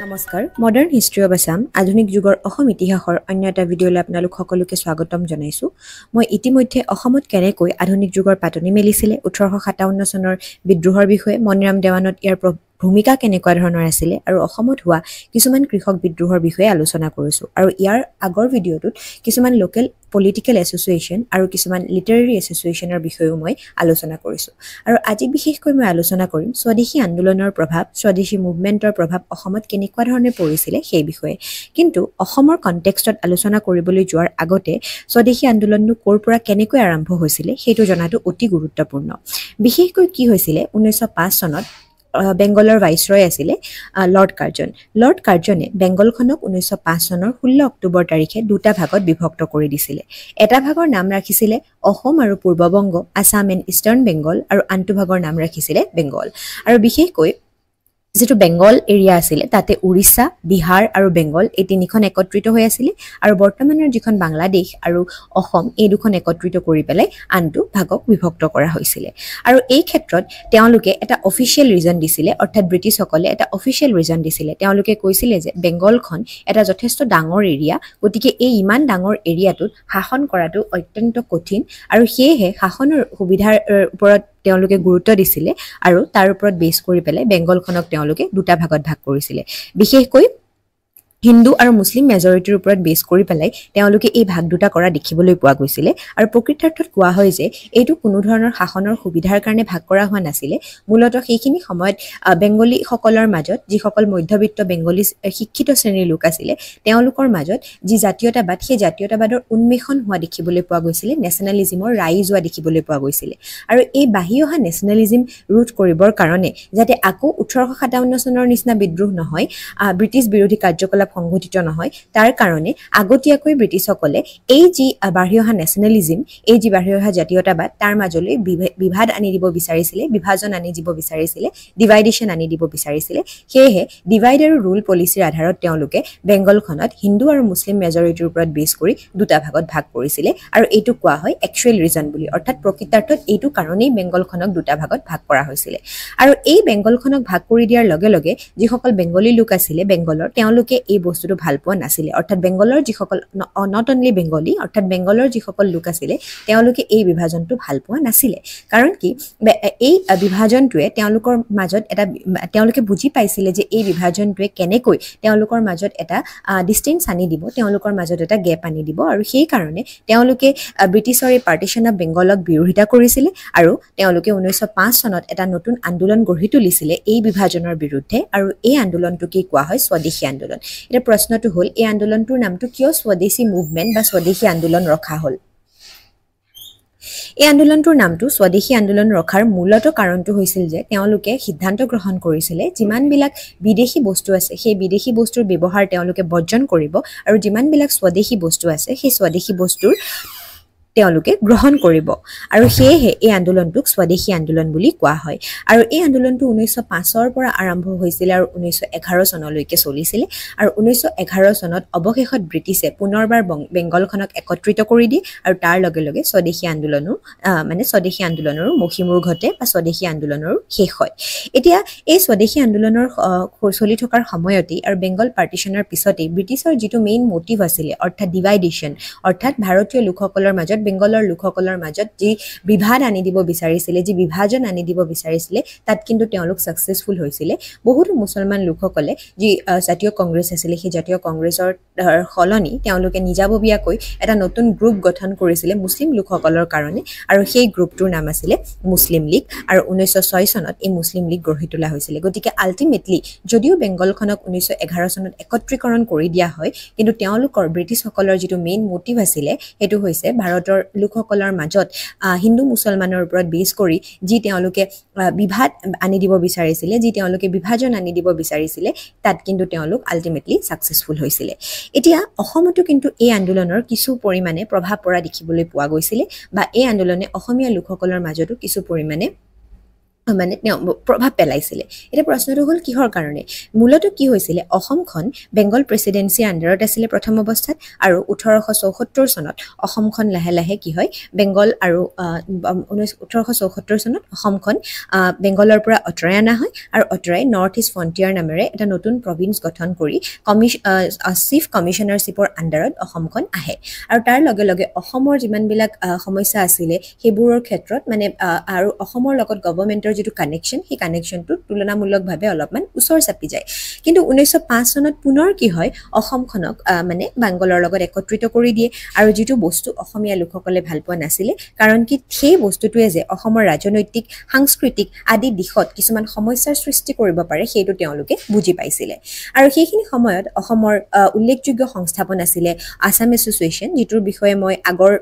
নমস্কাৰ modern history of Assam আধুনিক যুগৰ অসম ইতিহাসৰ অন্য এটা ভিডিঅ'লৈ আপোনালোক সকলোকে স্বাগতম জনাইছোঁ মই ইতিমধ্যে অসমত কেনেকৈ আধুনিক যুগৰ পাতনি মেলিছিলে 1857 চনৰ বিদ্ৰোহৰ বিষয়ে মণিৰাম দেৱানত ইয়াৰ ভূমিকা কেনেকুৱা ধৰণৰ আছিল আৰু অসমত হোৱা কিছুমান কৃষক বিদ্ৰোহৰ বিষয়ে আলোচনা কৰিছোঁ আৰু ইয়াৰ আগৰ ভিডিঅ'টোত কিছুমান লোকেল পলিটিকেল এছ'চিয়েশ্যন আৰু কিছুমান লিটাৰেৰী এছ'চিয়েশ্যনৰ বিষয়েও মই আলোচনা কৰিছোঁ আৰু আজি বিশেষকৈ মই আলোচনা কৰিম স্বদেশী আন্দোলনৰ প্ৰভাৱ স্বদেশী মুভমেণ্টৰ প্ৰভাৱ অসমত কেনেকুৱা ধৰণে পৰিছিলে সেই বিষয়ে কিন্তু অসমৰ কনটেক্সটত আলোচনা কৰিবলৈ যোৱাৰ আগতে স্বদেশী আন্দোলনটো ক'ৰ পৰা কেনেকৈ আৰম্ভ হৈছিলে সেইটো জনাটো অতি গুৰুত্বপূৰ্ণ বিশেষকৈ কি হৈছিলে 1905 চনত বেংগলৰ ভাইসৰয় আছিলে লৰ্ড কাৰ্জনে বেংগলখনক 1905 চনৰ 16 অক্টোবৰ তাৰিখে দুটা ভাগত বিভক্ত কৰি দিছিলে এটা ভাগৰ নাম ৰাখিছিলে অসম আৰু পূৰ্ববংগ আসাম এণ্ড ইষ্টাৰ্ণ বেংগল আৰু আনটো ভাগৰ নাম ৰাখিছিলে বেংগল আৰু বিশেষকৈ যেটো বেংগল এৰিয়া আছিল তাতে উৰিষ্যা বিহাৰ আৰু বেংগল এই তিনিখন একত্ৰিত হৈ আছিল আৰু বৰ্তমানৰ যিখন বাংলাদেশ আৰু অসম এই দুখন একত্ৰিত কৰি পেলাই আনটো ভাগক বিভক্ত কৰা হৈছিল আৰু এই ক্ষেত্ৰত তেওঁলোকে এটা অফিচিয়েল ৰিজন দিছিলে অৰ্থাৎ ব্ৰিটিছসকলে এটা অফিচিয়েল ৰিজন দিছিলে তেওঁলোকে কৈছিল যে বেংগলখন এটা যথেষ্ট ডাঙৰ এৰিয়া গতিকে এই ইমান ডাঙৰ এৰিয়াটোত শাসন কৰাটো অত্যন্ত কঠিন আৰু সেয়েহে শাসনৰ সুবিধাৰ ওপৰত তেওঁলোকে গুৰুত্ব দিছিলে আৰু তাৰ ওপৰত বেছ কৰি পেলাই বেংগলখনক তেওঁলোকে দুটা ভাগত ভাগ কৰিছিলে বিশেষকৈ হিন্দু আৰু মুছলিম মেজৰিটিৰ ওপৰত বেছ কৰি পেলাই তেওঁলোকে এই ভাগ দুটা কৰা দেখিবলৈ পোৱা গৈছিলে আৰু প্ৰকৃতাৰ্থত কোৱা হয় যে এইটো কোনো ধৰণৰ শাসনৰ সুবিধাৰ কাৰণে ভাগ কৰা হোৱা নাছিলে মূলতঃ সেইখিনি সময়ত বেংগলী সকলৰ মাজত যিসকল মধ্যবিত্ত বেংগলী শিক্ষিত শ্ৰেণীৰ লোক আছিল তেওঁলোকৰ মাজত যি জাতীয়তাবাদ সেই জাতীয়তাবাদৰ উন্মেষণ হোৱা দেখিবলৈ পোৱা গৈছিল নেশ্যনেলিজমৰ ৰাইজ হোৱা দেখিবলৈ পোৱা গৈছিল আৰু এই বাঢ়ি অহা নেশ্যনেলিজম ৰুট কৰিবৰ কাৰণে যাতে আকৌ 1857 চনৰ নিচিনা বিদ্ৰোহ নহয় ব্ৰিটিছ বিৰোধী কাৰ্যকলাপ সংগঠিত নহয় তাৰ কাৰণে আগতীয়াকৈ ব্ৰিটিছসকলে এই যি বাঢ়ি অহা নেশ্যনেলিজম এই যি বাঢ়ি অহা জাতীয়তাবাদ তাৰ মাজলৈ বিভাদ আনি দিব বিচাৰিছিলে বিভাজন আনি দিব বিচাৰিছিলে ডিভাইডেশ্যন আনি দিব বিচাৰিছিলে সেয়েহে ডিভাইড আৰু ৰুল পলিচিৰ আধাৰত তেওঁলোকে বেংগলখনত হিন্দু আৰু মুছলিম মেজৰিটিৰ ওপৰত বেছ কৰি দুটা ভাগত ভাগ কৰিছিলে আৰু এইটো কোৱা হয় একচুৱেল ৰিজন বুলি অৰ্থাৎ প্ৰকৃতাৰ্থত এইটো কাৰণেই বেংগলখনক দুটা ভাগত ভাগ কৰা হৈছিল আৰু এই বেংগলখনক ভাগ কৰি দিয়াৰ লগে লগে যিসকল বেংগলী লোক আছিল বেংগলৰ তেওঁলোকে এই বস্তুটো ভাল পোৱা নাছিলে অৰ্থাৎ বেংগলৰ যিসকল নট অনলি বেংগলী অৰ্থাৎ বেংগলৰ যিসকল লোক আছিল তেওঁলোকে এই বিভাজনটো ভাল পোৱা নাছিলে কাৰণ কি এই বিভাজনটোৱে তেওঁলোকৰ মাজত এটা তেওঁলোকে বুজি পাইছিলে যে এই বিভাজনটোৱে কেনেকৈ তেওঁলোকৰ মাজত এটা ডিষ্টেন্স আনি দিব তেওঁলোকৰ মাজত এটা গেপ আনি দিব আৰু সেই কাৰণে তেওঁলোকে ব্ৰিটিছৰ এই পাৰ্টিশ্যন অফ বেংগলক বিৰোধিতা কৰিছিল আৰু তেওঁলোকে 1905 চনত এটা নতুন আন্দোলন গঢ়ি তুলিছিলে এই বিভাজনৰ বিৰুদ্ধে আৰু এই আন্দোলনটো কি কোৱা হয় স্বদেশী আন্দোলন এটা প্ৰশ্নটো হ'ল এই আন্দোলনটোৰ নামটো কিয় স্বদেশী মুভমেণ্ট বা স্বদেশী আন্দোলন ৰখা হ'ল এই আন্দোলনটোৰ নামটো স্বদেশী আন্দোলন ৰখাৰ মূলত কাৰণটো হৈছিল যে তেওঁলোকে সিদ্ধান্ত গ্ৰহণ কৰিছিলে যিমানবিলাক বিদেশী বস্তু আছে সেই বিদেশী বস্তুৰ ব্যৱহাৰ তেওঁলোকে বৰ্জন কৰিব আৰু যিমানবিলাক স্বদেশী বস্তু আছে সেই স্বদেশী বস্তুৰ তেওঁলোকে গ্ৰহণ কৰিব আৰু সেয়েহে এই আন্দোলনটোক স্বদেশী আন্দোলন বুলি কোৱা হয় আৰু এই আন্দোলনটো 1905 ৰ পৰা আৰম্ভ হৈছিল আৰু 1911 চনলৈকে চলিছিল আৰু 1911 চনত অৱশেষত ব্ৰিটিছে পুনৰবাৰ বেংগলখনক একত্ৰিত কৰি দিয়ে আৰু তাৰ লগে লগে স্বদেশী আন্দোলনৰো মহিমূৰ ঘটে বা স্বদেশী আন্দোলনৰো শেষ হয় এতিয়া এই স্বদেশী আন্দোলনৰ চলি থকাৰ সময়তেই আৰু বেংগল পাৰ্টিশ্যনৰ পিছতেই ব্ৰিটিছৰ যিটো মেইন মটিভ আছিল অৰ্থাৎ ডিভাইডেশ্যন অৰ্থাৎ ভাৰতীয় লোকসকলৰ মাজত বেংগলৰ লোকসকলৰ মাজত যি বিভাদ আনি দিব বিচাৰিছিলে যি বিভাজন আনি দিব বিচাৰিছিলে তাত কিন্তু তেওঁলোক সাকসেসফুল হৈছিলে বহুতো মুছলমান লোকসকলে যি জাতীয় কংগ্ৰেছ আছিল সেই জাতীয় কংগ্ৰেছৰ খলনি তেওঁলোকে নিজাববীয়াকৈ এটা নতুন গ্ৰুপ গঠন কৰিছিলে মুছলিম লোকসকলৰ কাৰণে আৰু সেই গ্ৰুপটোৰ নাম আছিল মুছলিম লীগ আৰু 1906 চনত এই মুছলিম লীগ গঢ়ি তোলা হৈছিল গতিকে আল্টিমেটলি যদিও বেংগলখনক 1911 চনত একত্ৰীকৰণ কৰি দিয়া হয় কিন্তু তেওঁলোকৰ ব্ৰিটিছসকলৰ যিটো মেইন মটিভ আছিল সেইটো হৈছে ভাৰতৰ লোকসকলৰ মাজত হিন্দু মুছলমানৰ ওপৰত বেছ কৰি যি তেওঁলোকে বিভাদ আনি দিব বিচাৰিছিলে যি তেওঁলোকে বিভাজন আনি দিব বিচাৰিছিলে তাত কিন্তু তেওঁলোক আল্টিমেটলি সাকসেসফুল হৈছিল এতিয়া অসমতো কিন্তু এই আন্দোলনৰ কিছু পৰিমাণে প্ৰভাৱ পৰা দেখিবলৈ পোৱা গৈছিল বা এই আন্দোলনে অসমীয়া লোকসকলৰ মাজতো কিছু পৰিমাণে মানে তেওঁ প্ৰভাৱ পেলাইছিলে এটা প্ৰশ্নটো হ'ল কিহৰ কাৰণে মূলতঃ কি হৈছিলে অসমখন বেংগল প্ৰেসিডেন্সিৰ আন্ডাৰত আছিলে প্ৰথম অৱস্থাত আৰু 1874 চনত অসমখন লাহে লাহে কি হয় বেংগল আৰু 1874 চনত অসমখন বেংগলৰ পৰা অতৰাই অনা হয় আৰু অতৰাই নৰ্থ ইষ্ট ফ্ৰন্টিয়াৰ নামেৰে এটা নতুন প্ৰভিন্স গঠন কৰি চিফ কমিশনাৰশ্বিপৰ আন্ডাৰত অসমখন আহে আৰু তাৰ লগে লগে অসমৰ যিমানবিলাক সমস্যা আছিলে সেইবোৰৰ ক্ষেত্ৰত মানে আৰু অসমৰ লগত গভৰ্ণমেণ্টৰ যেটো কানেকশন সেই কানেকশনটো তুলনামূলকভাৱে অলপমান উচৰ চাপি যায় কিন্তু 1905 চনত পুনৰ কি হয় অসমখনক মানে বেংগলৰ লগত একত্ৰিত কৰি দিয়ে আৰু যেটো বস্তু অসমীয়া লোকসকলে ভাল পোৱা নাছিলে কাৰণ কি সেই বস্তুটোৱে যে অসমৰ ৰাজনৈতিক সাংস্কৃতিক আদি দিশত কিছুমান সমস্যাৰ সৃষ্টি কৰিব পাৰে সেইটো তেওঁলোকে বুজি পাইছিলে আৰু সেইখিনি সময়ত অসমৰ উল্লেখযোগ্য সংস্থাপন আছিলে আসাম এছ'চিয়েশ্যন যেটোৰ বিষয়ে মই আগৰ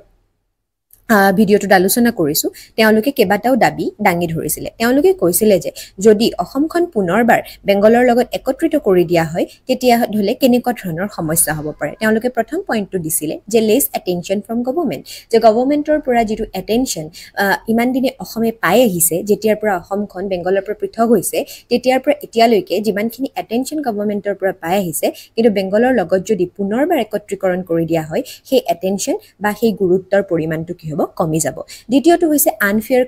ভিডিঅ'টো আলোচনা কৰিছো তেওঁলোকে কেবাটাও দাবী দাঙি ধৰিছিলে তেওঁলোকে কৈছিলে যে যদি অসমখন পুনৰবাৰ বেংগলৰ লগত একত্ৰিত কৰি দিয়া হয় তেতিয়া হলে কেনেকুৱা ধৰণৰ সমস্যা হ'ব পাৰে তেওঁলোকে প্ৰথম পইণ্টটো দিছিলে যে লেছ এটেনশন ফ্ৰম গভৰ্ণমেণ্ট যে গভৰ্ণমেণ্টৰ পৰা যেটো এটেনশন ইমান দিনে অসমে পাই আহিছে যেতিয়াৰ পৰা অসমখন বেংগলৰ পৰা পৃথক হৈছে তেতিয়াৰ পৰা এতিয়ালৈকে যিমানখিনি এটেনশন গভৰ্ণমেণ্টৰ পৰা পাই আহিছে কিন্তু বেংগলৰ লগত যদি পুনৰবাৰ একত্ৰীকৰণ কৰি দিয়া হয় সেই এটেনশন বা সেই গুৰুত্বৰ পৰিমাণটো কি কমি যাব দ্বিতীয়টো হৈছে আনফেয়াৰ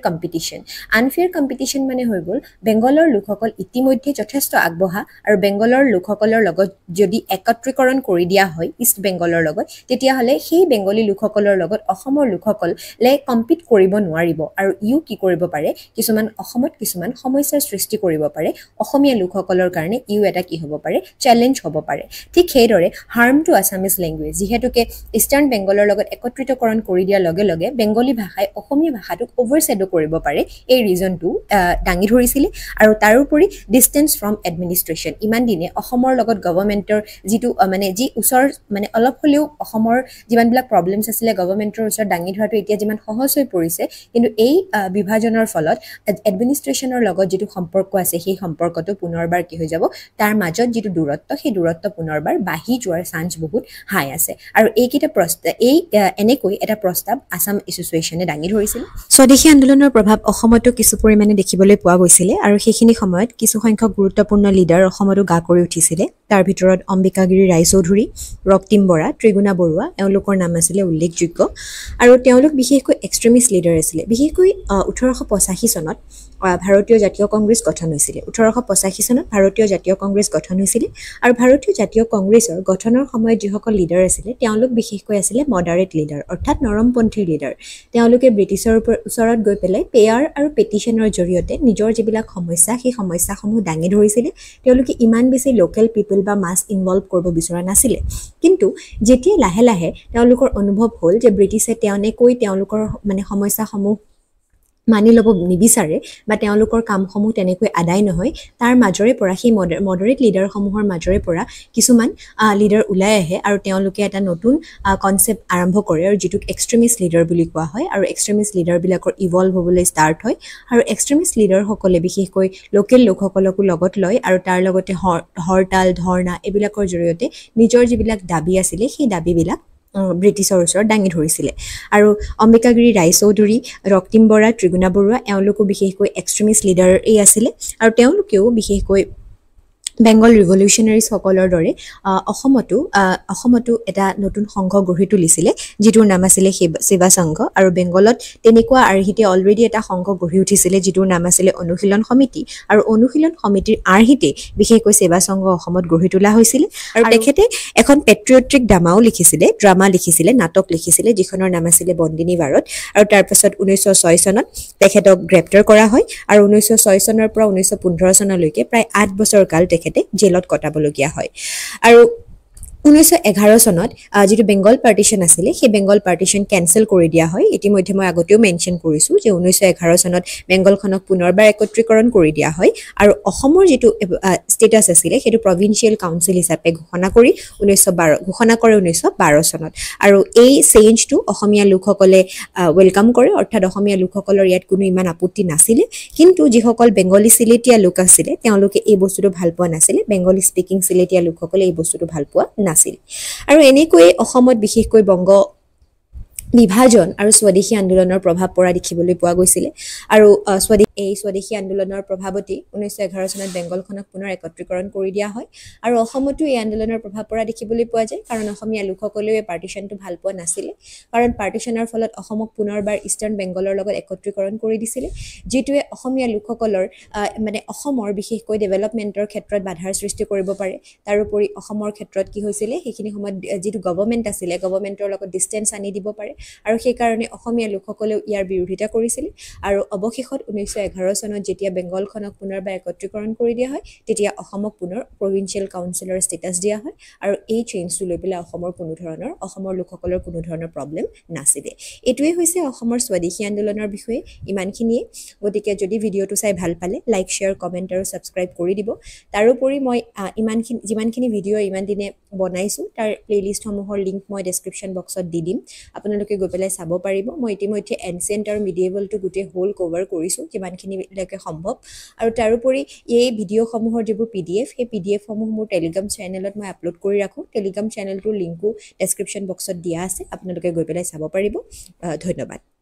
কম্পিটিশন মানে হৈ গল বেংগলৰ লোকসকল ইতিমধ্যে যথেষ্ট আগবঢ়া আৰু বেংগলৰ লোকসকলৰ লগত যদি একত্ৰীকৰণ কৰি দিয়া হয় ইষ্ট বেংগলৰ লগত তেতিয়া হলে সেই বেংগলী লোকসকলৰ লগত অসমৰ লোকসকলে কম্পিট কৰিব নোৱাৰিব আৰু ইউ কি কৰিব পাৰে কিছুমান অসমত কিছুমান সমস্যাৰ সৃষ্টি কৰিব পাৰে অসমীয়া লোকসকলৰ কাৰণে ইউ এটা কি হ'ব পাৰে চ্যালেঞ্জ হ'ব পাৰে ঠিক সেইদৰে হাৰ্ম টু আসামিজ ল্যাঙ্গুৱেজ যেহেতুকে ইষ্টাৰ্ণ বেংগলৰ লগত একত্ৰিতকৰণ কৰি দিয়াৰ লগে লগে বেংগলী ভাষাই অসমীয়া ভাষাটোক ওভাৰশ্যাডো কৰিব পাৰে এই ৰিজনটো দাঙি ধৰিছিলে আৰু তাৰোপৰি ডিসটেন্স ফ্ৰম এডমিনিষ্ট্ৰেশ্যন ইমান দিনে অসমৰ লগত গভৰ্ণমেণ্টৰ যেটো মানে যি উচৰ মানে অলপ হলেও অসমৰ যিমানবিলাক প্ৰবলেমছ আছিলে গভৰ্ণমেণ্টৰ উচৰ দাঙি ধৰাটো এতিয়া যিমান সহজ হৈ পৰিছে কিন্তু এই বিভাজনৰ ফলত এডমিনিষ্ট্ৰেশ্যনৰ লগত যেটো সম্পৰ্ক আছে সেই সম্পৰ্কটো পুনৰবাৰ কি হৈ যাব তাৰ মাজত যেটো দূৰত্ব সেই দূৰত্ব পুনৰবাৰ বাঢ়ি যোৱাৰ চান্স বহুত হাই আছে আৰু এইকিটা এনেকৈ এটা প্ৰস্তাৱ আসাম এছ'চিয়েশ্যনে দাঙি ধৰিছিল স্বদেশী আন্দোলনৰ প্ৰভাৱ অসমতো কিছু পৰিমাণে দেখিবলৈ পোৱা গৈছিলে আৰু সেইখিনি সময়ত কিছু সংখ্যক গুৰুত্বপূৰ্ণ লিডাৰ অসমতো গা কৰি উঠিছিলে তাৰ ভিতৰত অম্বিকাগিৰি ৰায়চৌধুৰী ৰক্তিম বৰা ত্ৰিগুণা বৰুৱা এওঁলোকৰ নাম আছিলে উল্লেখযোগ্য আৰু তেওঁলোক বিশেষকৈ এক্সট্ৰিমিষ্ট লিডাৰ আছিলে বিশেষকৈ 1885 চনত ভাৰতীয় জাতীয় কংগ্ৰেছ গঠন হৈছিল 1885 চনত ভাৰতীয় জাতীয় কংগ্ৰেছ গঠন হৈছিল আৰু ভাৰতীয় জাতীয় কংগ্ৰেছৰ গঠনৰ সময়ত যিসকল লিডাৰ আছিলে তেওঁলোক বিশেষকৈ আছিলে মডাৰেট লিডাৰ অৰ্থাৎ নৰমপন্থী লিডাৰ তেওঁলোকে ব্ৰিটিছৰ ওচৰত গৈ পেলাই পেয়াৰ আৰু পেটিশনৰ জৰিয়তে নিজৰ যিবিলাক সমস্যা সেই সমস্যাসমূহ দাঙি ধৰিছিল তেওঁলোকে ইমান বেছি লোকেল পিপল বা মাছ ইনভলভ কৰিব বিচৰা নাছিলে কিন্তু যেতিয়া লাহে লাহে তেওঁলোকৰ অনুভৱ হ'ল যে ব্ৰিটিছে তেওঁলোকৰ মানে সমস্যাসমূহ মানি লব নিবিচাৰে বা তেওঁলোকৰ কামসমূহ তেনেকৈ আদায় নহয় তাৰ মাজৰে পৰা সেই মডাৰেট লিডাৰসমূহৰ মাজৰে পৰা কিছুমান লিডাৰ ওলাই আহে আৰু তেওঁলোকে এটা নতুন কনসেপ্ট আৰম্ভ কৰে আৰু যেটোক এক্সট্ৰিমিষ্ট লিডাৰ বুলি কোৱা হয় আৰু এক্সট্ৰিমিষ্ট লিডাৰবিলাকৰ ইভলভ হ'বলৈ ষ্টাৰ্ট হয় আৰু এক্সট্ৰিমিষ্ট লিডাৰসকলে বিশেষকৈ লোকেল লোকসকলকো লগত লয় আৰু তাৰ লগতে হৰতাল ধৰ্ণা এইবিলাকৰ জৰিয়তে নিজৰ যিবিলাক দাবী আছিলে সেই দাবীবিলাক ব্ৰিটিছৰ ওচৰত দাঙি ধৰিছিলে আৰু অম্বিকাগিৰি ৰায়চৌধুৰী ৰক্তিম বৰা ত্ৰিগুণা বৰুৱা এওঁলোকো বিশেষকৈ এক্সট্ৰিমিষ্ট লিডাৰ আছিল আৰু তেওঁলোকেও বিশেষকৈ বেংগল ৰিভলিউচনাৰিজ সকলৰ দৰে অসমতো এটা নতুন সংঘ গঢ়ি তুলিছিলে যেটোৰ নাম আছিলে সেৱা সংঘ আৰু বেংগলত তেনেকুৱা আৰ্হিতে অলৰেডি এটা সংঘ গঢ়ি উঠিছিলে যেটোৰ নাম আছিলে অনুশীলন সমিতি আৰু অনুশীলন সমিতিৰ আৰ্হিতে বিশেষকৈ সেৱা সংঘ অসমত গঢ়ি তোলা হৈছিল আৰু তেখেতে এখন পেট্ৰিয়টিক ড্ৰামা লিখিছিলে নাটক লিখিছিলে যিখনৰ নাম আছিলে বন্দিনী ভাৰত আৰু তাৰ পাছত 1906 চনত তেখেতক গ্ৰেপ্তাৰ কৰা হয় আৰু 1906 চনৰ পৰা 1915 চনলৈকে প্ৰায় 8 বছৰ কাল জেলত কটাবলগীয়া হয় আৰু 1911 চনত যেটো বেংগল পাৰ্টিশন আছিলে সেই বেংগল পাৰ্টিশন কেনসেল কৰি দিয়া হয় ইতিমধ্যে মই আগতেও মেনশন কৰিছো যে 1911 চনত বেংগলখনক পুনৰবাৰ একত্ৰীকৰণ কৰি দিয়া হয় আৰু অসমৰ যেটো ষ্টেটাস আছিলে সেইটো প্ৰভিন্সিয়েল কাউন্সিল হিচাপে ঘোষণা কৰে 1912 চনত আৰু এই চেঞ্জটো অসমীয়া লোকসকলে ওয়েলকাম কৰে অৰ্থাৎ অসমীয়া লোকসকলৰ ইয়াত কোনো ইমান আপত্তি নাছিলে কিন্তু যিসকল বেংগলী সিলেটিয়া লোক আছিলে তেওঁলোকে এই বস্তুটো ভাল পোৱা নাছিলে বেংগলী স্পিকিং সিলেটিয়া লোকসকলে এই বস্তুটো ভাল পোৱা নাছিল আৰু এনেকৈ অসমত বিশেষকৈ বংগ বিভাজন আৰু স্বদেশী আন্দোলনৰ প্ৰভাৱ পৰা দেখিবলৈ পোৱা গৈছিল আৰু এই স্বদেশী আন্দোলনৰ প্ৰভাৱতী 1911 চনত বেংগলখনক পুনৰ একত্ৰীকৰণ কৰি দিয়া হয় আৰু অসমতো এই আন্দোলনৰ প্ৰভাৱ পৰা দেখিবলৈ পোৱা যায় কাৰণ অসমীয়া লোকসকলেও এই পাৰ্টিশ্যনটো ভাল পোৱা নাছিলে কাৰণ পাৰ্টিশ্যনৰ ফলত অসমক পুনৰবাৰ ইষ্টাৰ্ণ বেংগলৰ লগত একত্ৰীকৰণ কৰি দিছিলে যিটোৱে অসমীয়া লোকসকলৰ মানে অসমৰ বিশেষকৈ ডেভেলপমেণ্টৰ ক্ষেত্ৰত বাধাৰ সৃষ্টি কৰিব পাৰে তাৰোপৰি অসমৰ ক্ষেত্ৰত কি হৈছিলে সেইখিনি সময়ত যিটো গভৰ্ণমেণ্ট আছিলে গভৰ্ণমেণ্টৰ লগত ডিষ্টেন্স আনি দিব পাৰে আৰু সেইকাৰণে অসমীয়া লোকসকলেও ইয়াৰ বিৰোধিতা কৰিছিলে আৰু অৱশেষত 1911 চনত যেতিয়া বেংগলখনক পুনৰবাৰ একত্ৰীকৰণ কৰি দিয়া হয় তেতিয়া অসমক পুনৰ প্ৰভিন্সিয়েল কাউন্সিলৰ ষ্টেটাছ দিয়া হয় আৰু এই চেঞ্জটো লৈ পেলাই অসমৰ লোকসকলৰ কোনো ধৰণৰ প্ৰব্লেম নাছিলে এইটোৱে হৈছে অসমৰ স্বদেশী আন্দোলনৰ বিষয়ে ইমানখিনিয়ে গতিকে যদি ভিডিঅ'টো চাই ভাল পালে লাইক শ্বেয়াৰ কমেণ্ট আৰু ছাবস্ক্ৰাইব কৰি দিব তাৰোপৰি মই যিমানখিনি ভিডিঅ' ইমান দিনে বনাইছোঁ তাৰ প্লেলিষ্টসমূহৰ লিংক মই ডেছক্ৰিপশ্যন বক্সত দি দিম আপোনালোকে গৈ পেলাই চাব পাৰিব মই ইতিমধ্যে এনচিয়েণ্ট আৰু মিডিয়েবলটো গোটেই হোল কভাৰ কৰিছোঁ যিমানখিনিলৈকে সম্ভৱ আৰু তাৰোপৰি এই ভিডিঅ'সমূহৰ যিবোৰ PDF সেই PDFসমূহ মোৰ টেলিগ্ৰাম চেনেলত মই আপলোড কৰি ৰাখোঁ টেলিগ্ৰাম চেনেলটোৰ লিংকো ডেছক্ৰিপশ্যন বক্সত দিয়া আছে আপোনালোকে গৈ পেলাই চাব পাৰিব ধন্যবাদ